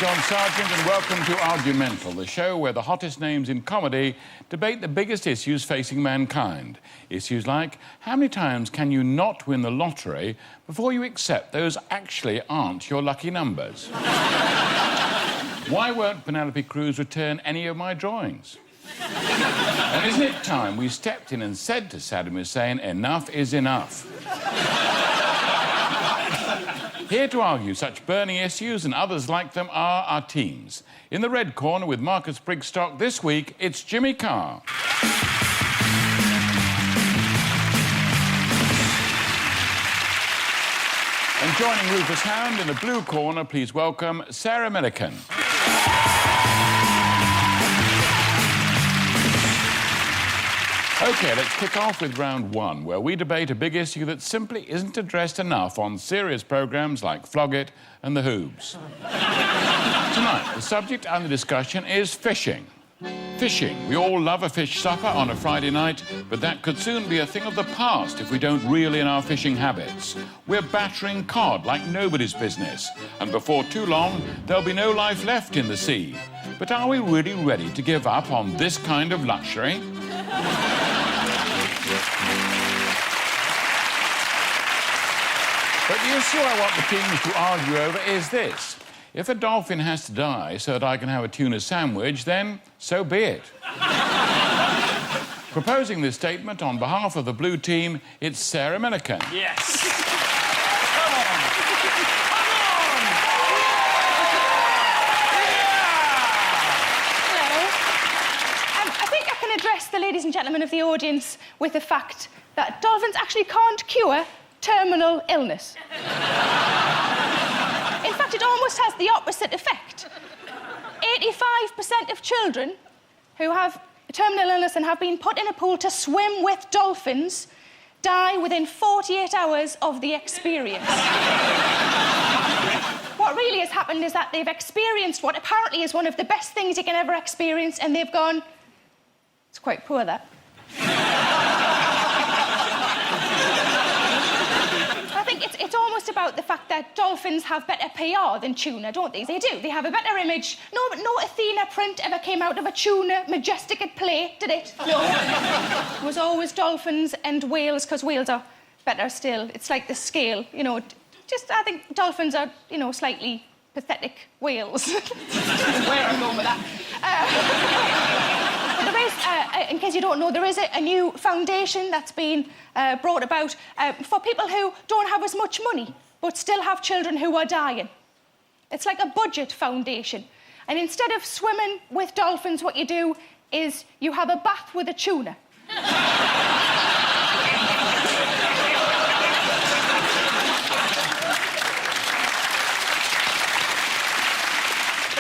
John Sargent, and welcome to Argumental, the show where the hottest names in comedy debate the biggest issues facing mankind. Issues like, how many times can you not win the lottery before you accept those actually aren't your lucky numbers? Why won't Penelope Cruz return any of my drawings? And isn't it time we stepped in and said to Saddam Hussein, enough is enough? Here to argue such burning issues and others like them are our teams. In the red corner with Marcus Brigstocke this week, it's Jimmy Carr. And joining Rufus Hound in the blue corner, please welcome Sarah Millican. OK, let's kick off with round one, where we debate a big issue that simply isn't addressed enough on serious programmes like Flog It and The Hoobs. Tonight, the subject under discussion is fishing. Fishing. We all love a fish supper on a Friday night, but that could soon be a thing of the past if we don't reel in our fishing habits. We're battering cod like nobody's business, and before too long, there'll be no life left in the sea. But are we really ready to give up on this kind of luxury? But the issue I want the teams to argue over is this. If a dolphin has to die so that I can have a tuna sandwich, then so be it. Proposing this statement on behalf of the blue team, it's Sarah Millican. Yes. Come on. Hello. I think I can address the ladies and gentlemen of the audience with the fact that dolphins actually can't cure terminal illness. In fact, it almost has the opposite effect. 85% of children who have terminal illness and have been put in a pool to swim with dolphins die within 48 hours of the experience. What really has happened is that they've experienced what apparently is one of the best things you can ever experience, and they've gone, it's quite poor, that. It's almost about the fact that dolphins have better PR than tuna, don't they? They do. They have a better image. No Athena print ever came out of a tuna majestic at play, did it? No. It was always dolphins and whales, because whales are better still. It's like the scale, you know. I think dolphins are, you know, slightly pathetic whales. Where I'm going with that. There is, in case you don't know, there is a new foundation that's been brought about for people who don't have as much money but still have children who are dying. It's like a budget foundation. And instead of swimming with dolphins, what you do is you have a bath with a tuna. And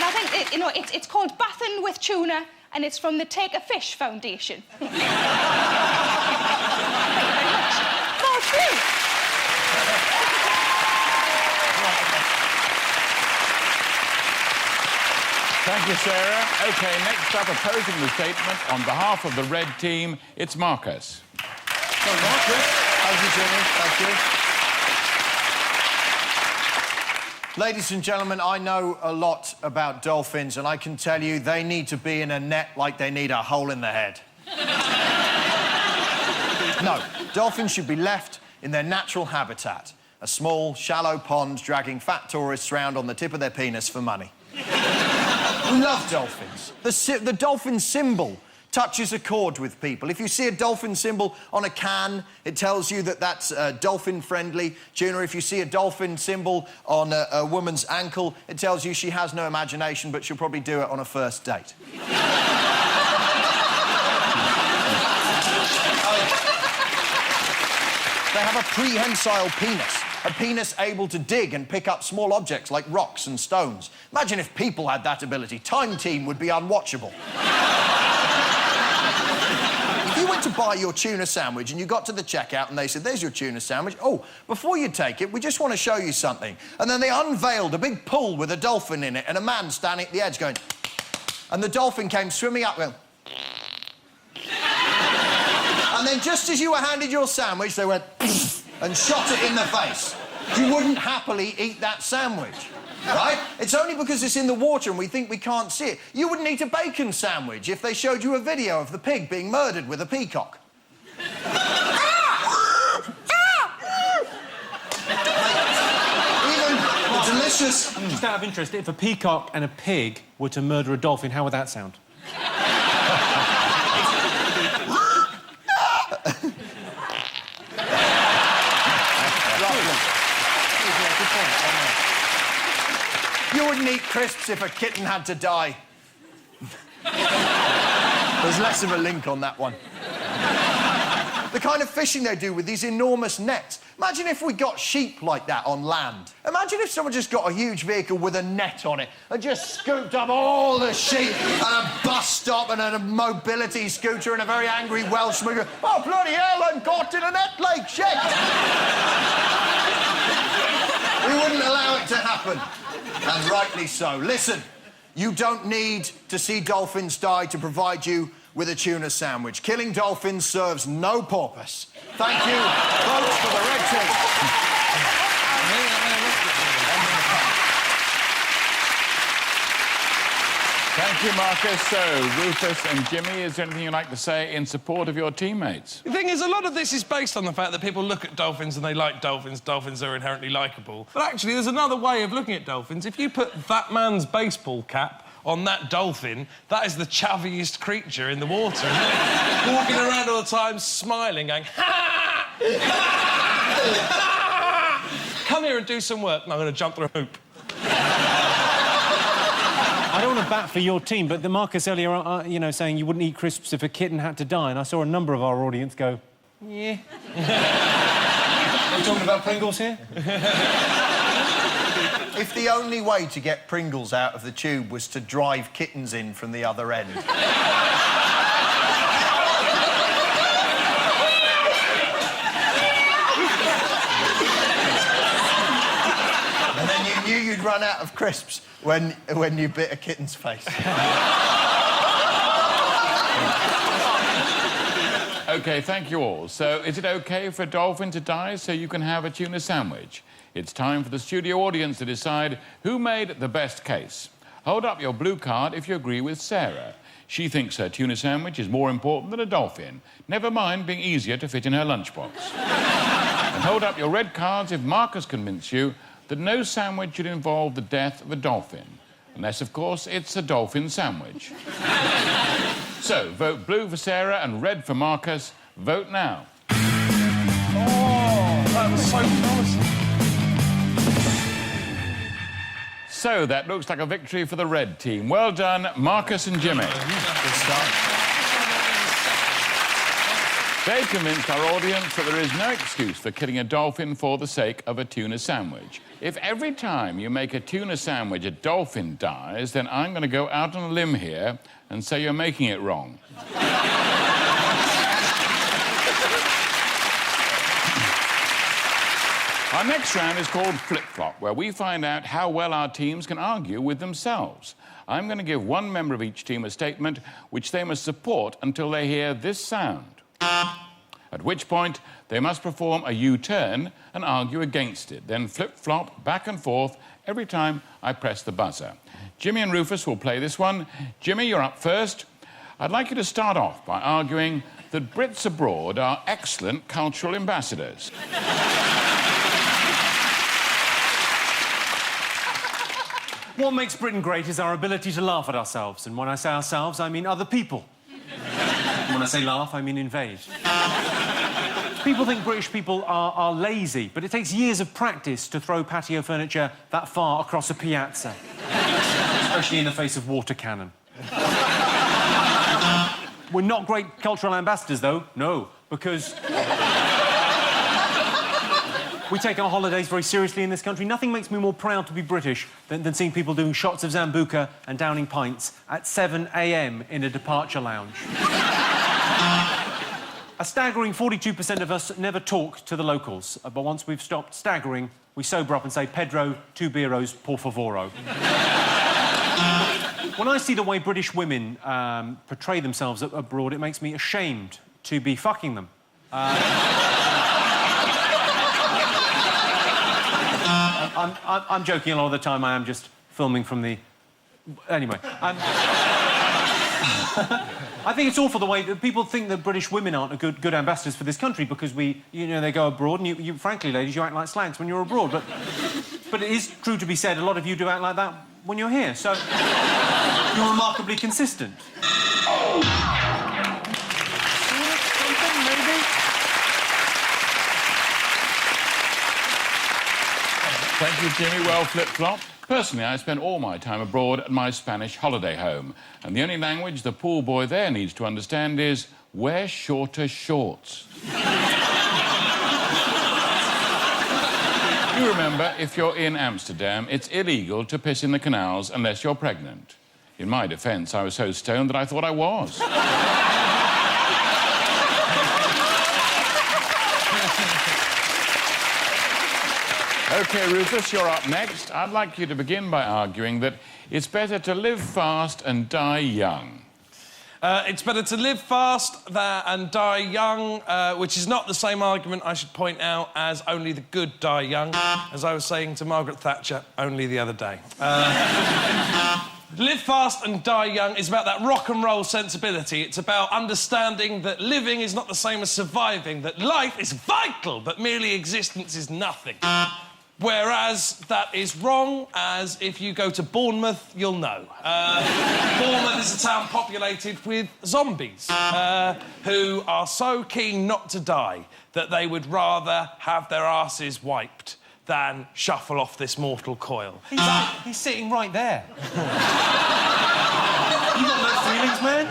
I think, you know, it's called Bathing with Tuna, and it's from the Take a Fish Foundation. Thank you very much. Thank you, Sarah. OK, next up, opposing the statement on behalf of the red team, it's Marcus. Well, Marcus. Thank you, Jimmy. Thank you. Ladies and gentlemen, I know a lot about dolphins, and I can tell you they need to be in a net like they need a hole in the head. No, dolphins should be left in their natural habitat, a small, shallow pond dragging fat tourists round on the tip of their penis for money. We love dolphins. The dolphin symbol touches a chord with people. If you see a dolphin symbol on a can, it tells you that that's dolphin-friendly. Tuna, if you see a dolphin symbol on a woman's ankle, it tells you she has no imagination, but she'll probably do it on a first date. They have a prehensile penis. A penis able to dig and pick up small objects like rocks and stones. Imagine if people had that ability. Time Team would be unwatchable. If you went to buy your tuna sandwich and you got to the checkout and they said, there's your tuna sandwich. Oh, before you take it, we just want to show you something. And then they unveiled a big pool with a dolphin in it and a man standing at the edge going... And the dolphin came swimming up going... And then just as you were handed your sandwich, they went... and shot it in the face. You wouldn't happily eat that sandwich. Right? It's only because it's in the water and we think we can't see it. You wouldn't eat a bacon sandwich if they showed you a video of the pig being murdered with a peacock. Even the delicious... Just out of interest, if a peacock and a pig were to murder a dolphin, how would that sound? You wouldn't eat crisps if a kitten had to die. There's less of a link on that one. The kind of fishing they do with these enormous nets. Imagine if we got sheep like that on land. Imagine if someone just got a huge vehicle with a net on it and just scooped up all the sheep and a bus stop and a mobility scooter and a very angry Welshman going, "Oh, bloody hell, I'm caught in a net lake, shit!" We wouldn't allow it to happen. And rightly so. Listen, you don't need to see dolphins die to provide you with a tuna sandwich. Killing dolphins serves no purpose. Thank you, votes for the red team. Thank you, Marcus. So, Rufus and Jimmy, is there anything you'd like to say in support of your teammates? The thing is, a lot of this is based on the fact that people look at dolphins and they like dolphins. Dolphins are inherently likeable. But actually, there's another way of looking at dolphins. If you put that man's baseball cap on that dolphin, that is the chubbiest creature in the water, isn't it? Walking around all the time, smiling, going, "Ha! Ha! Come here and do some work." And I'm going to jump through a hoop. I don't want to bat for your team, but the Marcus earlier, you know, saying you wouldn't eat crisps if a kitten had to die, and I saw a number of our audience go, yeah. Are you talking about Pringles here? If the only way to get Pringles out of the tube was to drive kittens in from the other end. And then you knew you'd run out of crisps when you bit a kitten's face. OK, thank you all. So, is it OK for a dolphin to die so you can have a tuna sandwich? It's time for the studio audience to decide who made the best case. Hold up your blue card if you agree with Sarah. She thinks her tuna sandwich is more important than a dolphin, never mind being easier to fit in her lunchbox. And hold up your red cards if Marcus convinced you that no sandwich should involve the death of a dolphin. Unless, of course, it's a dolphin sandwich. So, vote blue for Sarah and red for Marcus. Vote now. Oh, that was so promising. So, that looks like a victory for the red team. Well done, Marcus and Jimmy. Good start. They convinced our audience that there is no excuse for killing a dolphin for the sake of a tuna sandwich. If every time you make a tuna sandwich a dolphin dies, then I'm going to go out on a limb here and say you're making it wrong. Our next round is called Flip-Flop, where we find out how well our teams can argue with themselves. I'm going to give one member of each team a statement which they must support until they hear this sound. At which point, they must perform a U-turn and argue against it. Then flip-flop back and forth every time I press the buzzer. Jimmy and Rufus will play this one. Jimmy, you're up first. I'd like you to start off by arguing that Brits abroad are excellent cultural ambassadors. What makes Britain great is our ability to laugh at ourselves. And when I say ourselves, I mean other people. And when I say laugh, I mean invade. People think British people are lazy, but it takes years of practice to throw patio furniture that far across a piazza. Especially in the face of water cannon. We're not great cultural ambassadors, though. No, because... we take our holidays very seriously in this country. Nothing makes me more proud to be British than seeing people doing shots of Zambuca and downing pints at 7 a.m. in a departure lounge. A staggering 42% of us never talk to the locals, but once we've stopped staggering, we sober up and say, Pedro, 2 birros, por favoro. When I see the way British women portray themselves abroad, it makes me ashamed to be fucking them. I'm joking a lot of the time. I am just filming from the... Anyway, I think it's awful the way that people think that British women aren't good ambassadors for this country because we, you know, they go abroad and you frankly, ladies, you act like slags when you're abroad. But it is true to be said, a lot of you do act like that when you're here, so you're remarkably consistent. Something, maybe? Thank you, Jimmy. Well flip-flopped. Personally, I spent all my time abroad at my Spanish holiday home, and the only language the pool boy there needs to understand is wear shorter shorts. You remember, if you're in Amsterdam, it's illegal to piss in the canals unless you're pregnant. In my defence, I was so stoned that I thought I was. OK, Rufus, you're up next. I'd like you to begin by arguing that it's better to live fast and die young. It's better to live fast and die young, which is not the same argument, I should point out, as only the good die young, as I was saying to Margaret Thatcher only the other day. Live fast and die young is about that rock and roll sensibility. It's about understanding that living is not the same as surviving, that life is vital, but merely existence is nothing. Whereas that is wrong, as if you go to Bournemouth, you'll know. Bournemouth is a town populated with zombies who are so keen not to die that they would rather have their asses wiped than shuffle off this mortal coil. He's sitting right there. You got no feelings, man?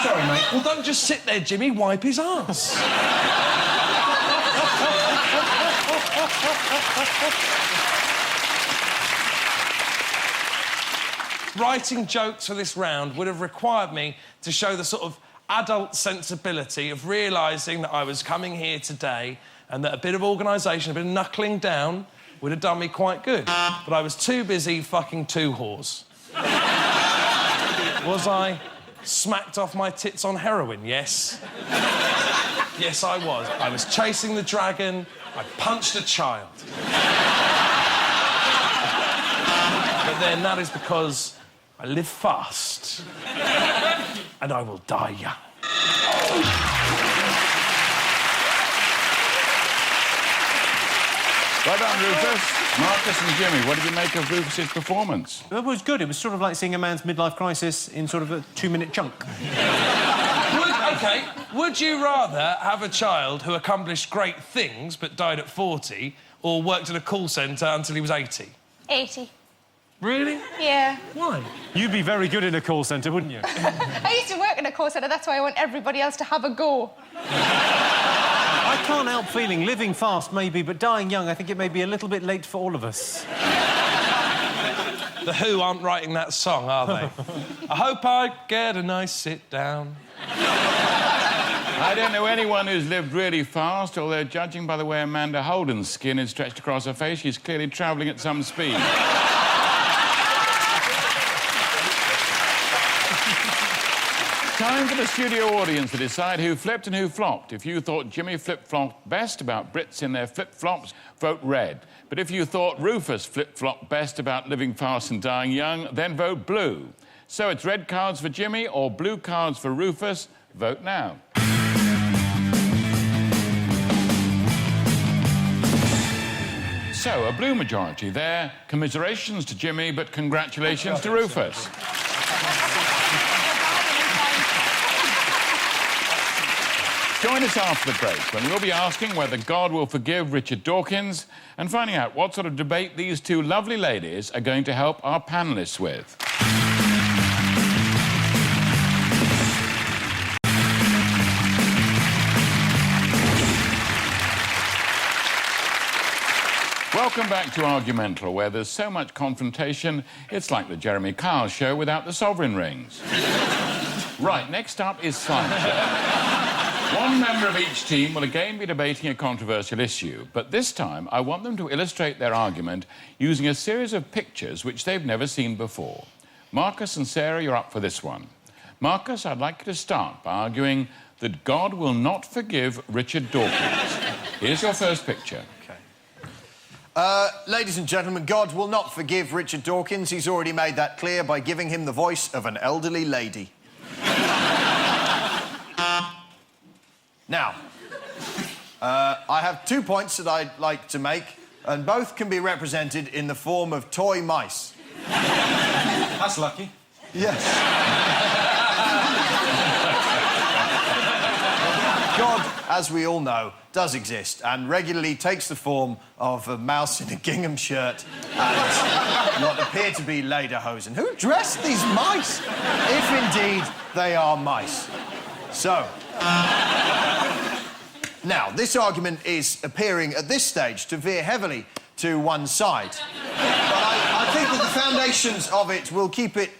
Sorry, mate. Well, don't just sit there, Jimmy. Wipe his arse. Writing jokes for this round would have required me to show the sort of adult sensibility of realising that I was coming here today and that a bit of organisation, a bit of knuckling down would have done me quite good. But I was too busy fucking two whores. Was I smacked off my tits on heroin? Yes. Yes, I was. I was chasing the dragon. I punched a child. But then that is because I live fast and I will die young. Well done, Rufus. Marcus and Jimmy, what did you make of Rufus's performance? It was good. It was sort of like seeing a man's midlife crisis in sort of a 2-minute chunk. OK, would you rather have a child who accomplished great things but died at 40 or worked at a call centre until he was 80? 80. Really? Yeah. Why? You'd be very good in a call centre, wouldn't you? I used to work in a call centre, that's why I want everybody else to have a go. I can't help feeling living fast, maybe, but dying young, I think it may be a little bit late for all of us. The Who aren't writing that song, are they? I hope I get a nice sit down. I don't know anyone who's lived really fast, although judging by the way Amanda Holden's skin is stretched across her face, she's clearly travelling at some speed. Time for the studio audience to decide who flipped and who flopped. If you thought Jimmy flip-flopped best about Brits in their flip-flops, vote red. But if you thought Rufus flip-flopped best about living fast and dying young, then vote blue. So it's red cards for Jimmy or blue cards for Rufus. Vote now. So, a blue majority there. Commiserations to Jimmy, but congratulations to Rufus. Join us after the break, when we'll be asking whether God will forgive Richard Dawkins and finding out what sort of debate these two lovely ladies are going to help our panellists with. Welcome back to Argumental, where there's so much confrontation, it's like the Jeremy Carr show without the sovereign rings. Right, next up is slideshow. One member of each team will again be debating a controversial issue, but this time I want them to illustrate their argument using a series of pictures which they've never seen before. Marcus and Sarah, you're up for this one. Marcus, I'd like you to start by arguing that God will not forgive Richard Dawkins. Here's your first picture. Ladies and gentlemen, God will not forgive Richard Dawkins. He's already made that clear by giving him the voice of an elderly lady. Now, I have 2 points that I'd like to make, and both can be represented in the form of toy mice. That's lucky. Yes. God, as we all know, does exist and regularly takes the form of a mouse in a gingham shirt and what appear to be lederhosen. Who dressed these mice? If indeed they are mice. So, now, this argument is appearing at this stage to veer heavily to one side. But I think that the foundations of it will keep it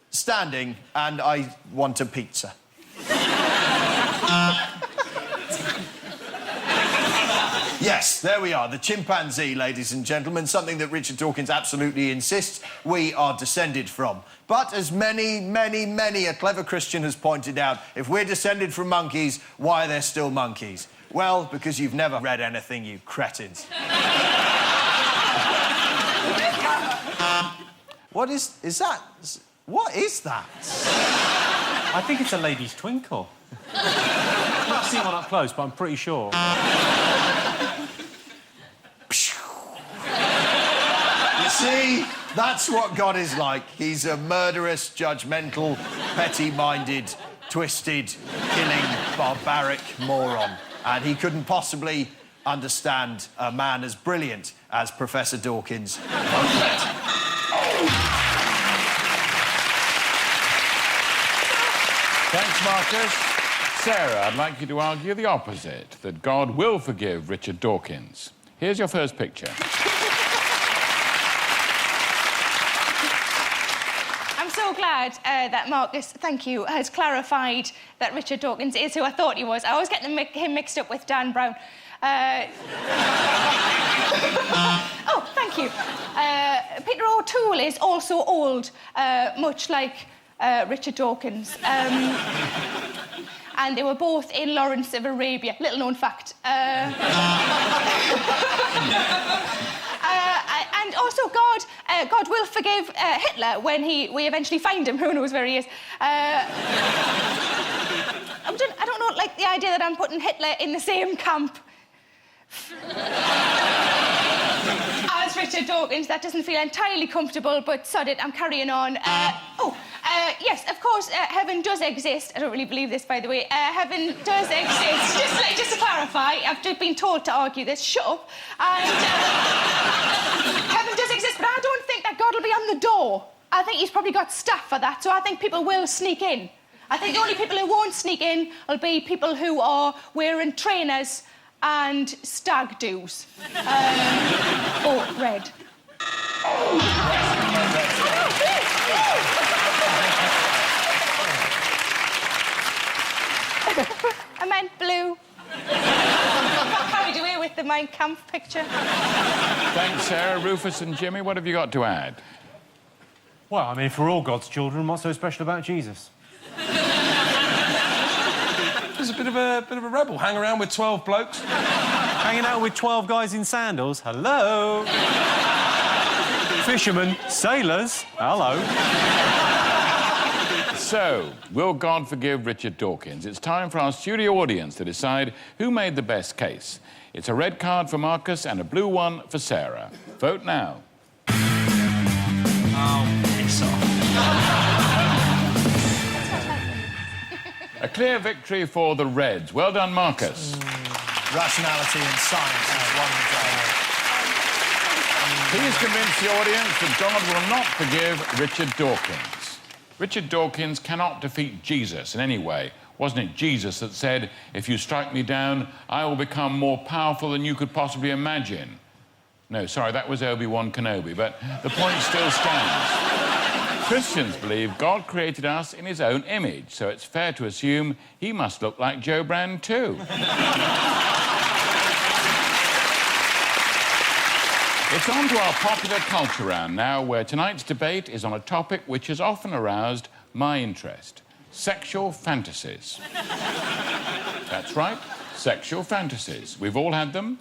standing, and I want a pizza. Yes, there we are, the chimpanzee, ladies and gentlemen, something that Richard Dawkins absolutely insists we are descended from. But as many a clever Christian has pointed out, if we're descended from monkeys, why are there still monkeys? Well, because you've never read anything, you cretins. What is that? What is that? I think it's a lady's twinkle. I've not seen one up close, but I'm pretty sure. You see, that's what God is like. He's a murderous, judgmental, petty-minded, twisted, killing, barbaric moron. And he couldn't possibly understand a man as brilliant as Professor Dawkins. Thanks, Marcus. Sarah, I'd like you to argue the opposite, that God will forgive Richard Dawkins. Here's your first picture. I'm so glad that Marcus, thank you, has clarified that Richard Dawkins is who I thought he was. I always get him mixed up with Dan Brown. Oh, thank you. Peter O'Toole is also old, much like Richard Dawkins. And they were both in Lawrence of Arabia. Little known fact. And also, God will forgive Hitler when we eventually find him. Who knows where he is? I don't know, like the idea that I'm putting Hitler in the same camp as Richard Dawkins. That doesn't feel entirely comfortable, but sod it, I'm carrying on. Yes, of course, heaven does exist. I don't really believe this, by the way. Heaven does exist. Just to clarify, I've just been told to argue this. Shut up. And heaven does exist, but I don't think that God will be on the door. I think he's probably got staff for that, so I think people will sneak in. I think the only people who won't sneak in will be people who are wearing trainers and stag doos. Oh, red. I meant blue. Got carried away with the Mein Kampf picture. Thanks, Sarah. Rufus and Jimmy, what have you got to add? Well, I mean, if we're all God's children, what's so special about Jesus? He's a bit of a rebel. Hang around with 12 blokes. Hanging out with 12 guys in sandals. Hello. Fishermen, sailors. Hello. So, will God forgive Richard Dawkins? It's time for our studio audience to decide who made the best case. It's a red card for Marcus and a blue one for Sarah. Vote now. Oh, piss off. A clear victory for the Reds. Well done, Marcus. Rationality and science is one Please convince the audience that God will not forgive Richard Dawkins. Richard Dawkins cannot defeat Jesus in any way. Wasn't it Jesus that said, if you strike me down, I will become more powerful than you could possibly imagine? No, sorry, that was Obi-Wan Kenobi, but the point still stands. Christians believe God created us in his own image, so it's fair to assume he must look like Joe Brand too. It's on to our popular culture round now, where tonight's debate is on a topic which has often aroused my interest: sexual fantasies. That's right, sexual fantasies. We've all had them.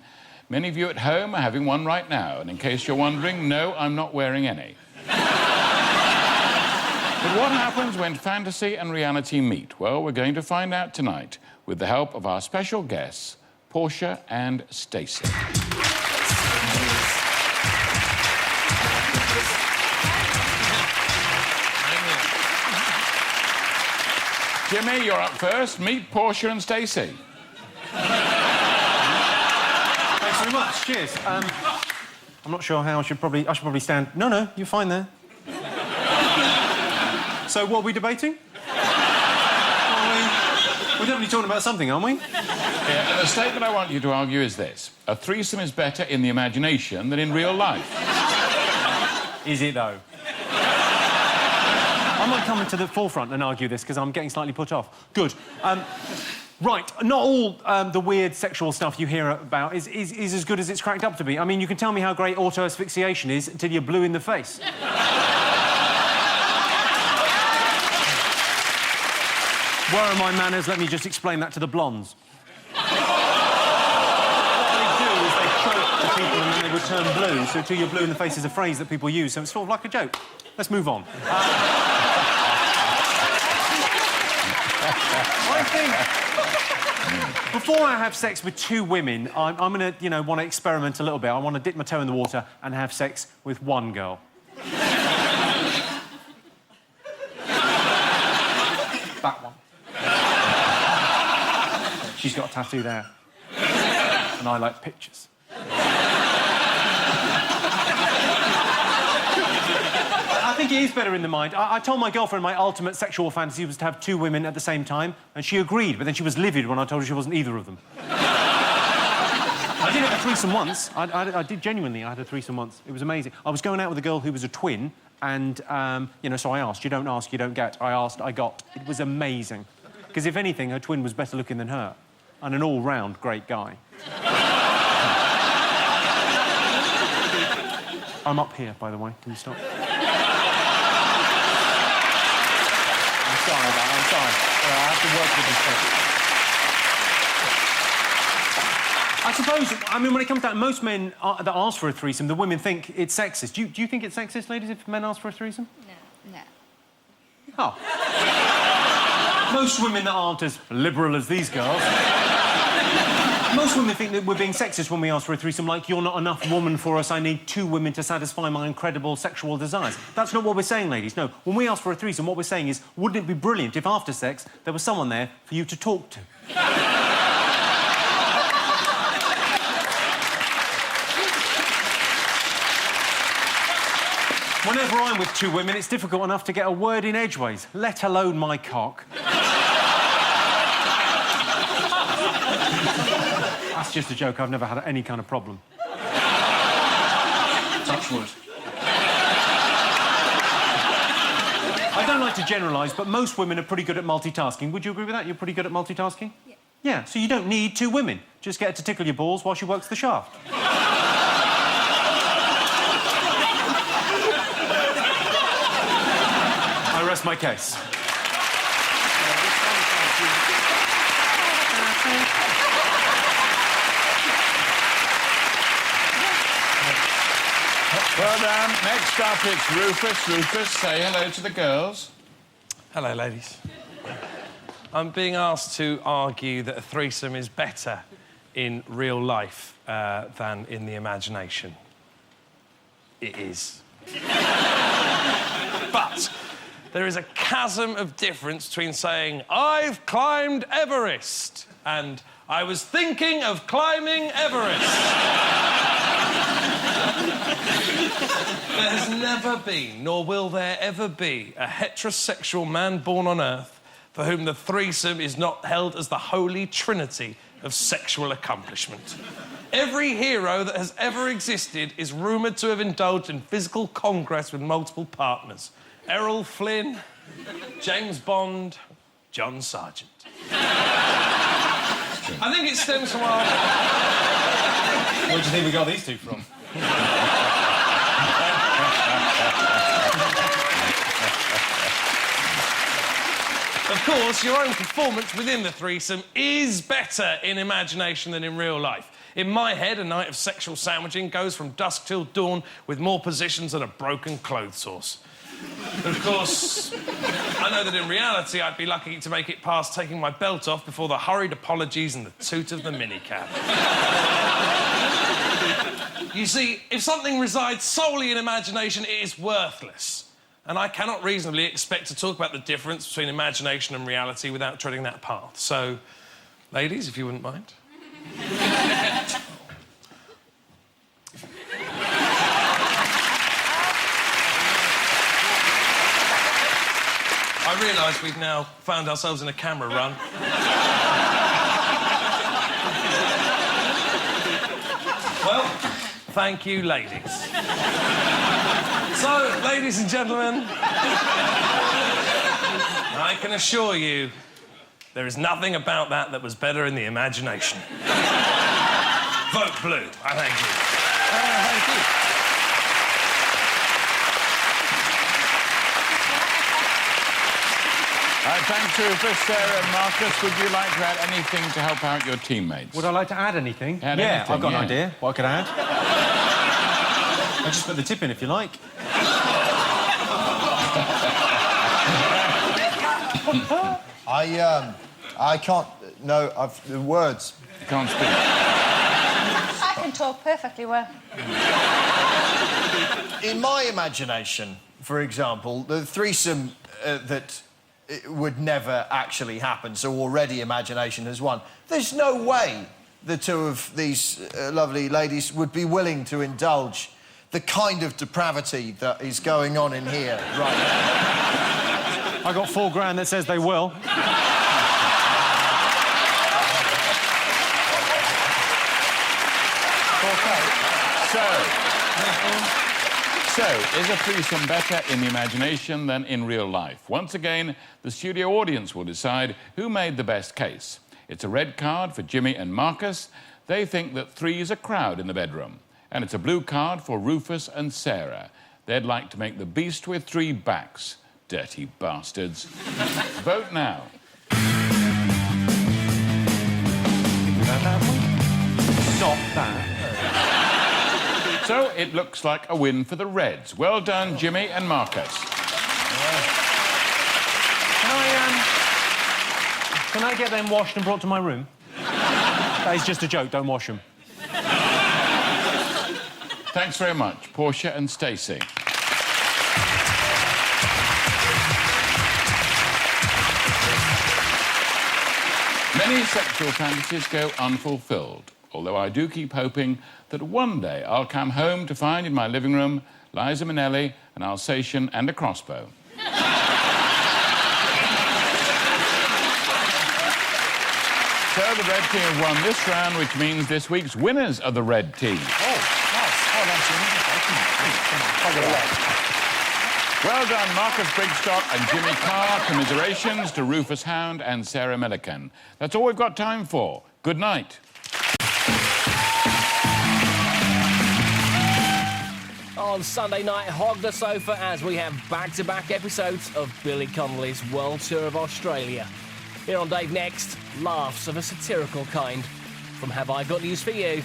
Many of you at home are having one right now, and in case you're wondering, no, I'm not wearing any. But what happens when fantasy and reality meet? Well, we're going to find out tonight with the help of our special guests, Portia and Stacey. Jimmy, you're up first. Meet Portia and Stacey. Thanks very much. Cheers. I'm not sure how I should probably stand. No, you're fine there. So, what are we debating? We're definitely talking about something, aren't we? Yeah, the statement I want you to argue is this. A threesome is better in the imagination than in real life. Is it, though? I might come into the forefront and argue this, because I'm getting slightly put off. Good. Right, not all the weird sexual stuff you hear about is as good as it's cracked up to be. I mean, you can tell me how great auto-asphyxiation is until you're blue in the face. Where are my manners? Let me just explain that to the blondes. What they do is they choke the people and then they would turn blue, so until you're blue in the face is a phrase that people use, so it's sort of like a joke. Let's move on. I think before I have sex with two women, I'm going to, want to experiment a little bit. I want to dip my toe in the water and have sex with one girl. That one. She's got a tattoo there. And I like pictures. I think it is better in the mind. I told my girlfriend my ultimate sexual fantasy was to have two women at the same time, and she agreed, but then she was livid when I told her she wasn't either of them. I did have a threesome once. I did genuinely. I had a threesome once. It was amazing. I was going out with a girl who was a twin, and, so I asked. You don't ask, you don't get. I asked, I got. It was amazing. Because if anything, her twin was better looking than her, and an all-round great guy. I'm up here, by the way. Can you stop? I'm sorry. I have to work with this. I suppose, when it comes down to most men that ask for a threesome, the women think it's sexist. Do you think it's sexist, ladies, if men ask for a threesome? No. Oh. Most women that aren't as liberal as these girls... Most women think that we're being sexist when we ask for a threesome, like, you're not enough woman for us, I need two women to satisfy my incredible sexual desires. That's not what we're saying, ladies. No, when we ask for a threesome, what we're saying is, wouldn't it be brilliant if after sex there was someone there for you to talk to? Whenever I'm with two women, it's difficult enough to get a word in edgeways, let alone my cock. That's just a joke. I've never had any kind of problem. Touch wood. I don't like to generalise, but most women are pretty good at multitasking. Would you agree with that? You're pretty good at multitasking? Yeah. Yeah, so you don't need two women. Just get her to tickle your balls while she works the shaft. I rest my case. Well done. Next up, it's Rufus. Rufus, say hello to the girls. Hello, ladies. I'm being asked to argue that a threesome is better in real life than in the imagination. It is. But there is a chasm of difference between saying, I've climbed Everest, and I was thinking of climbing Everest. There has never been, nor will there ever be, a heterosexual man born on Earth for whom the threesome is not held as the holy trinity of sexual accomplishment. Every hero that has ever existed is rumoured to have indulged in physical congress with multiple partners. Errol Flynn, James Bond, John Sargent. I think it stems from our... Where do you think we got these two from? Of course, your own performance within the threesome is better in imagination than in real life. In my head, a night of sexual sandwiching goes from dusk till dawn with more positions than a broken clothes horse. Of course, I know that in reality I'd be lucky to make it past taking my belt off before the hurried apologies and the toot of the minicab. You see, if something resides solely in imagination, it is worthless. And I cannot reasonably expect to talk about the difference between imagination and reality without treading that path. So, ladies, if you wouldn't mind. I realise we've now found ourselves in a camera run. Well, thank you, ladies. So, ladies and gentlemen, I can assure you there is nothing about that was better in the imagination. Vote blue. I thank you. Thank you. Thanks, Rufus, Sarah and Marcus. Would you like to add anything to help out your teammates? Would I like to add anything? Add yeah, anything, I've got yeah. an idea. What I could add? I'll just put the tip in if you like. I can't... No, the words. You can't speak. I can talk perfectly well. In my imagination, for example, the threesome that it would never actually happen, so already imagination has won. There's no way the two of these lovely ladies would be willing to indulge the kind of depravity that is going on in here right now. I got £4 grand that says they will. So, is a threesome better in the imagination than in real life? Once again, the studio audience will decide who made the best case. It's a red card for Jimmy and Marcus. They think that 3 is a crowd in the bedroom. And it's a blue card for Rufus and Sarah. They'd like to make the beast with 3 backs. Dirty bastards. Vote now. Not that. So it looks like a win for the Reds. Well done, Jimmy and Marcus. Can I get them washed and brought to my room? That is just a joke, don't wash them. Thanks very much, Portia and Stacey. Many sexual fantasies go unfulfilled, although I do keep hoping that one day I'll come home to find in my living room Liza Minnelli, an Alsatian and a crossbow. So the red team have won this round, which means this week's winners are the red team. Well done, Marcus Brigstocke and Jimmy Carr. Commiserations to Rufus Hound and Sarah Millican. That's all we've got time for. Good night. On Sunday night, hog the sofa as we have back-to-back episodes of Billy Connolly's World Tour of Australia. Here on Dave Next, laughs of a satirical kind from Have I Got News For You?